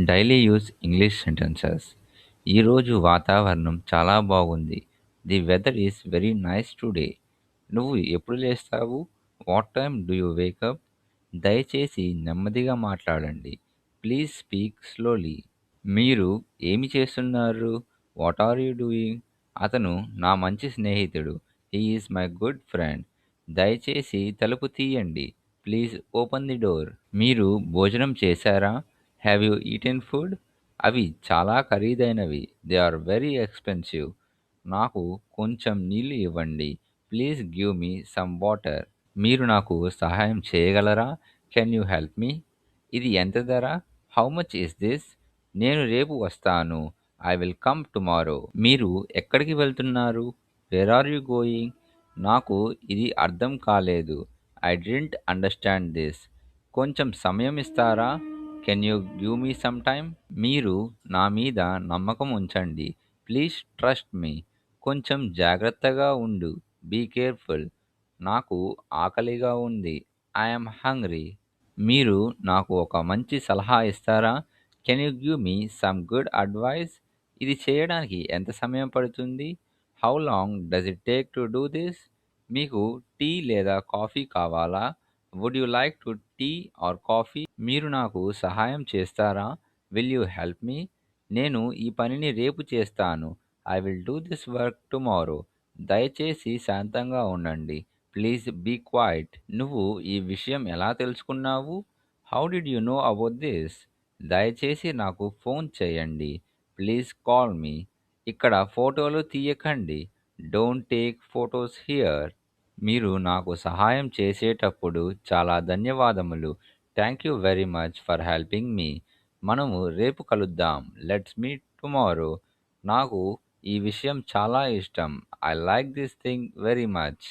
Daily use English sentences. ఈరోజు వాతావరణం చాలా బాగుంది. The weather is very nice today. నువ్వు ఎప్పుడు లేస్తావు? What time do you wake up? దయచేసి నెమ్మదిగా మాట్లాడండి. Please speak slowly. మీరు ఏమి చేస్తున్నారు? What are you doing? అతను నా మంచి స్నేహితుడు. He is my good friend. దయచేసి తలుపు తీయండి. Please open the door. మీరు భోజనం చేశారా? Have you eaten food? అవి చాలా ఖరీదైనవి. They are very expensive. నాకు కొంచెం నీళ్ళు ఇవ్వండి. Please give me some water. మీరు నాకు సహాయం చేయగలరా? Can you help me? ఇది ఎంత ధర? How much is this? నేను రేపు వస్తాను. I will come tomorrow. మీరు ఎక్కడికి వెళ్తున్నారు? Where are you going? నాకు ఇది అర్థం కాలేదు. I didn't understand this. కొంచెం సమయం ఇస్తారా? Can you give me some time? మీరు నా మీద నమ్మకం ఉంచండి. Please trust me. కొంచెం జాగ్రత్తగా ఉండు. Be careful. నాకు ఆకలిగా ఉంది. I am hungry. మీరు నాకు ఒక మంచి సలహా ఇస్తారా? Can you give me some good advice? ఇది చేయడానికి ఎంత సమయం పడుతుంది? How long does it take to do this? మీకు టీ లేదా కాఫీ కావాలా? Would you like to tea or coffee? మీరు నాకు సహాయం చేస్తారా? Will you help me? నేను ఈ పనిని రేపు చేస్తాను. I will do this work tomorrow. దయచేసి శాంతంగా ఉండండి. Please be quiet. నువ్వు ఈ విషయం ఎలా తెలుసుకున్నావు? How did you know about this? దయచేసి నాకు ఫోన్ చేయండి. Please call me. ఇక్కడ ఫోటోలు తీయకండి. Don't take photos here. మీరు నాకు సహాయం చేసేటప్పుడు చాలా ధన్యవాదములు. Thank you very much for helping me. మనము రేపు కలుద్దాం. Let's meet tomorrow. నాకు ఈ విషయం చాలా ఇష్టం. I like this thing very much.